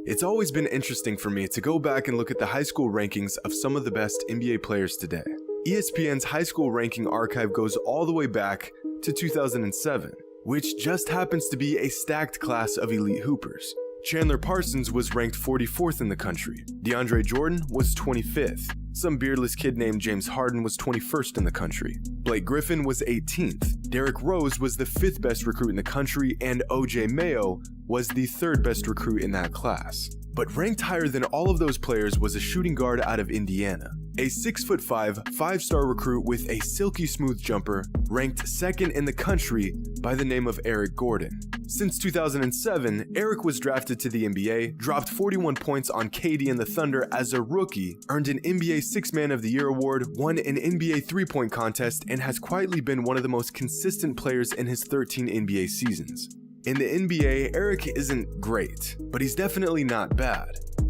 It's always been interesting for me to go back and look at the high school rankings of some of the best NBA players today. ESPN's high school ranking archive goes all the way back to 2007, which just happens to be a stacked class of elite hoopers. Chandler Parsons was ranked 44th in the country. DeAndre Jordan was 25th. Some beardless kid named James Harden was 21st in the country. Blake Griffin was 18th. Derrick Rose was the 5th best recruit in the country, and OJ Mayo was the 3rd best recruit in that class. But ranked higher than all of those players was a shooting guard out of Indiana. A 6'5", 5-star recruit with a silky smooth jumper, ranked 2nd in the country by the name of Eric Gordon. Since 2007, Eric was drafted to the NBA, dropped 41 points on KD and the Thunder as a rookie, earned an NBA 6th Man of the Year award, won an NBA 3-point contest, and has quietly been one of the most consistent players in his 13 NBA seasons. In the NBA, Eric isn't great, but he's definitely not bad.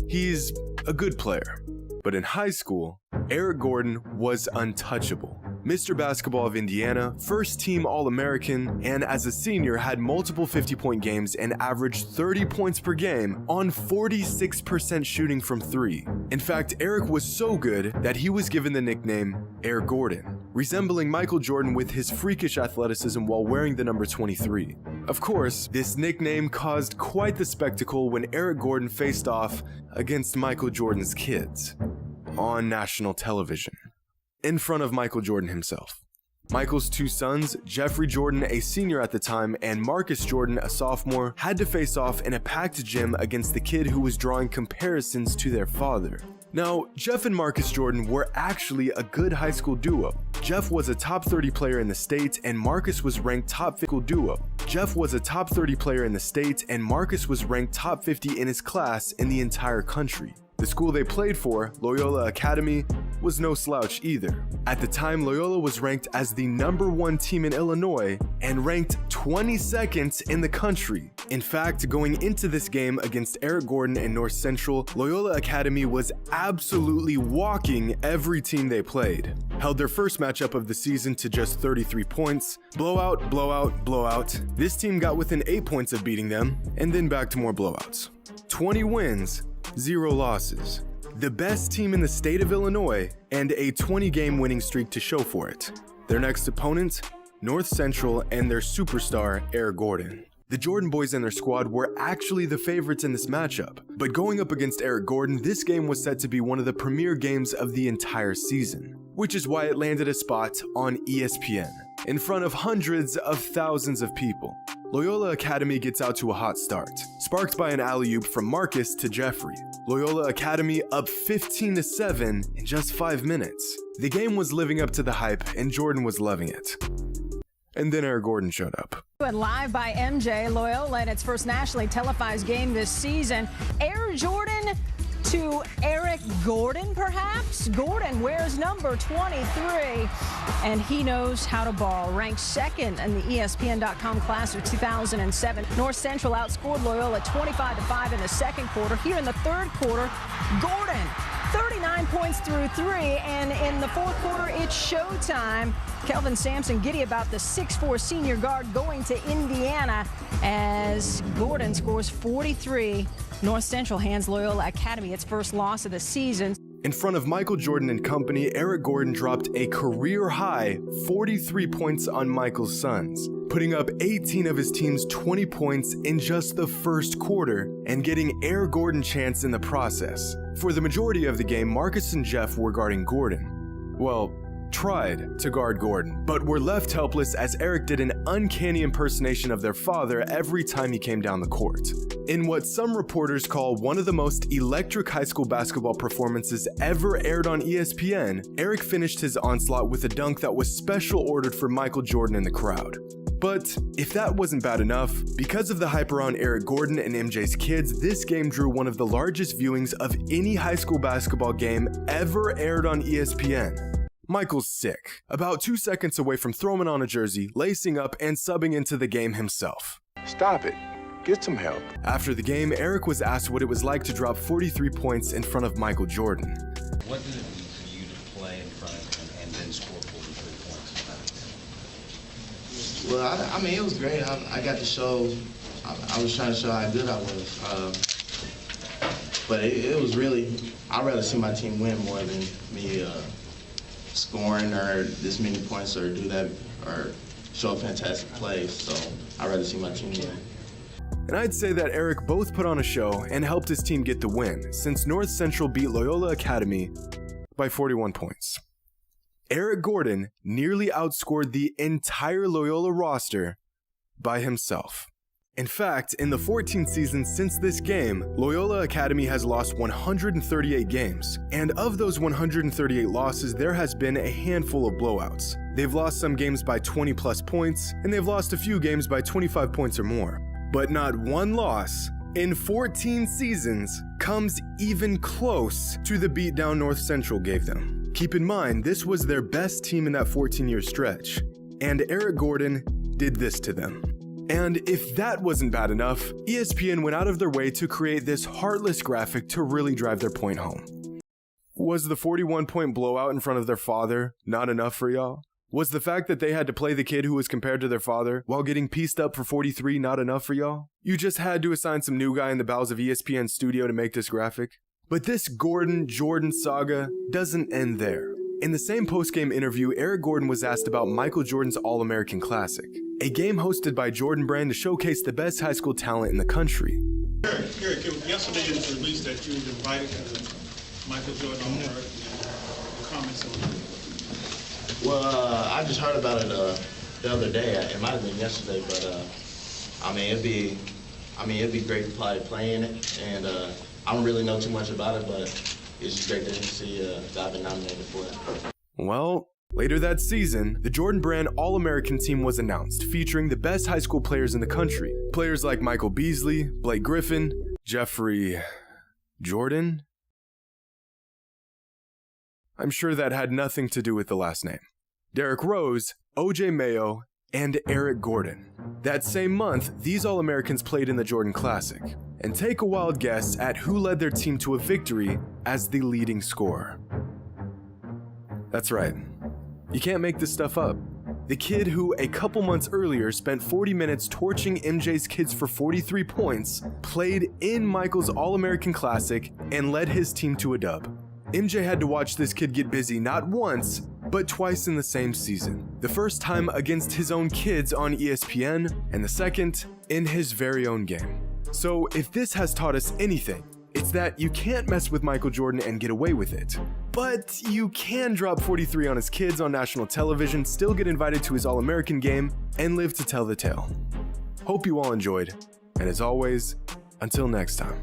He's a good player. But in high school, Eric Gordon was untouchable. Mr. Basketball of Indiana, first team All-American, and as a senior had multiple 50-point games and averaged 30 points per game on 46% shooting from 3. In fact, Eric was so good that he was given the nickname Air Gordon, resembling Michael Jordan with his freakish athleticism while wearing the number 23. Of course, this nickname caused quite the spectacle when Eric Gordon faced off against Michael Jordan's kids on national television, in front of Michael Jordan himself. Michael's 2 sons, Jeffrey Jordan, a senior at the time, and Marcus Jordan, a sophomore, had to face off in a packed gym against the kid who was drawing comparisons to their father. Now, Jeff and Marcus Jordan were actually a good high school duo. Jeff was a top 30 player in the state, and Marcus was ranked top 50 duo. Jeff was a top 30 player in the state, and Marcus was ranked top 50 in his class in the entire country. The school they played for, Loyola Academy, was no slouch either. At the time, Loyola was ranked as the #1 team in Illinois and ranked 22nd in the country. In fact, going into this game against Eric Gordon and North Central, Loyola Academy was absolutely walking every team they played. Held their first matchup of the season to just 33 points. Blowout, blowout, blowout. This team got within 8 points of beating them, and then back to more blowouts. 20 wins, 0 losses. The best team in the state of Illinois, and a 20-game winning streak to show for it. Their next opponent, North Central and their superstar, Eric Gordon. The Jordan boys and their squad were actually the favorites in this matchup, but going up against Eric Gordon, this game was set to be one of the premier games of the entire season, which is why it landed a spot on ESPN, in front of hundreds of thousands of people. Loyola Academy gets out to a hot start, sparked by an alley-oop from Marcus to Jeffrey. Loyola Academy up 15-7 in just 5 minutes. The game was living up to the hype, and Jordan was loving it. And then Eric Gordon showed up. And live by MJ, Loyola in its first nationally televised game this season. Air Jordan to Eric Gordon, perhaps? Gordon wears number 23, and he knows how to ball. Ranked 2nd in the ESPN.com class of 2007. North Central outscored Loyola 25-5 in the second quarter. Here in the third quarter, Gordon, 39 points through 3, and in the fourth quarter, it's showtime. Kelvin Sampson giddy about the 6'4" senior guard going to Indiana as Gordon scores 43. North Central hands Loyola Academy its first loss of the season. In front of Michael Jordan and company, Eric Gordon dropped a career-high 43 points on Michael's sons, putting up 18 of his team's 20 points in just the first quarter, and getting Air Gordon chance in the process. For the majority of the game, Marcus and Jeff were guarding Gordon. Well, tried to guard Gordon, but were left helpless as Eric did an uncanny impersonation of their father every time he came down the court. In what some reporters call one of the most electric high school basketball performances ever aired on ESPN, Eric finished his onslaught with a dunk that was special ordered for Michael Jordan in the crowd. But if that wasn't bad enough, because of the hype around Eric Gordon and MJ's kids, this game drew one of the largest viewings of any high school basketball game ever aired on ESPN. Michael's sick, about 2 seconds away from throwing on a jersey, lacing up, and subbing into the game himself. Stop it. Get some help. After the game, Eric was asked what it was like to drop 43 points in front of Michael Jordan. What did it mean for you to play in front of him and then score 43 points? Well, I mean, it was great. I got to show, I was trying to show how good I was. But it was really, I'd rather see my team win more than me scoring or this many points or do that or show a fantastic play. So I'd rather see my team win. And I'd say that Eric both put on a show and helped his team get the win, since North Central beat Loyola Academy by 41 points. Eric Gordon nearly outscored the entire Loyola roster by himself. In fact, in the 14 seasons since this game, Loyola Academy has lost 138 games, and of those 138 losses, there has been a handful of blowouts. They've lost some games by 20 plus points, and they've lost a few games by 25 points or more. But not one loss in 14 seasons comes even close to the beatdown North Central gave them. Keep in mind, this was their best team in that 14-year stretch, and Eric Gordon did this to them. And if that wasn't bad enough, ESPN went out of their way to create this heartless graphic to really drive their point home. Was the 41-point blowout in front of their father not enough for y'all? Was the fact that they had to play the kid who was compared to their father while getting pieced up for 43 not enough for y'all? You just had to assign some new guy in the bowels of ESPN's studio to make this graphic? But this Gordon-Jordan saga doesn't end there. In the same post-game interview, Eric Gordon was asked about Michael Jordan's All-American Classic, a game hosted by Jordan Brand to showcase the best high school talent in the country. Eric, yesterday it was released that you were invited to the Michael Jordan All-American. Comments on it? Well, I just heard about it the other day. It might have been yesterday, but it'd be great to play in it, and I don't really know too much about it, but it's just great to see that I've been nominated for it. Well, later that season, the Jordan Brand All-American team was announced, featuring the best high school players in the country. Players like Michael Beasley, Blake Griffin, Jeffrey Jordan. I'm sure that had nothing to do with the last name. Derrick Rose, OJ Mayo, and Eric Gordon. That same month, these All-Americans played in the Jordan Classic. And take a wild guess at who led their team to a victory as the leading scorer. That's right. You can't make this stuff up. The kid who a couple months earlier spent 40 minutes torching MJ's kids for 43 points played in Michael's All-American Classic and led his team to a dub. MJ had to watch this kid get busy not once, but twice in the same season. The first time against his own kids on ESPN, and the second in his very own game. So if this has taught us anything, it's that you can't mess with Michael Jordan and get away with it. But you can drop 43 on his kids on national television, still get invited to his All-American game, and live to tell the tale. Hope you all enjoyed, and as always, until next time.